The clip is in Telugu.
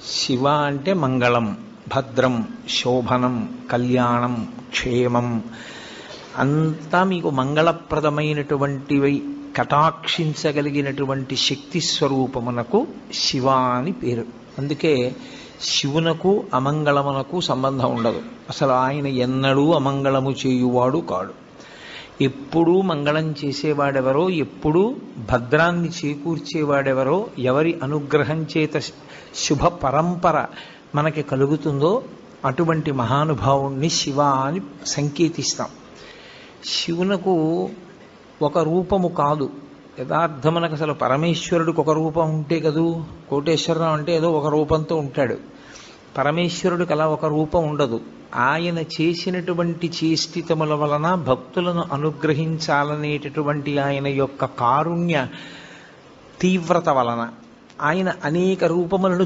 శివ అంటే మంగళం, భద్రం, శోభనం, కళ్యాణం, క్షేమం అంతా మీకు మంగళప్రదమైనటువంటివి కటాక్షించగలిగినటువంటి శక్తి స్వరూపమునకు శివ అని పేరు. అందుకే శివునకు అమంగళమునకు సంబంధం ఉండదు. అసలు ఆయన ఎన్నడూ అమంగళము చేయువాడు కాడు. ఎప్పుడూ మంగళం చేసేవాడెవరో, ఎప్పుడూ భద్రాన్ని చేకూర్చేవాడెవరో, ఎవరి అనుగ్రహం చేత శుభ పరంపర మనకి కలుగుతుందో అటువంటి మహానుభావుణ్ణి శివ అని సంకేతిస్తాం. శివునకు ఒక రూపము కాదు, యథార్థమునకు అసలు పరమేశ్వరుడికి ఒక రూపం ఉంటే కదూ. కోటేశ్వరరావు అంటే ఏదో ఒక రూపంతో ఉంటాడు. పరమేశ్వరుడికి అలా ఒక రూపం ఉండదు. ఆయన చేసినటువంటి చేష్టితముల వలన భక్తులను అనుగ్రహించాలనేటటువంటి ఆయన యొక్క కారుణ్య తీవ్రత వలన ఆయన అనేక రూపములను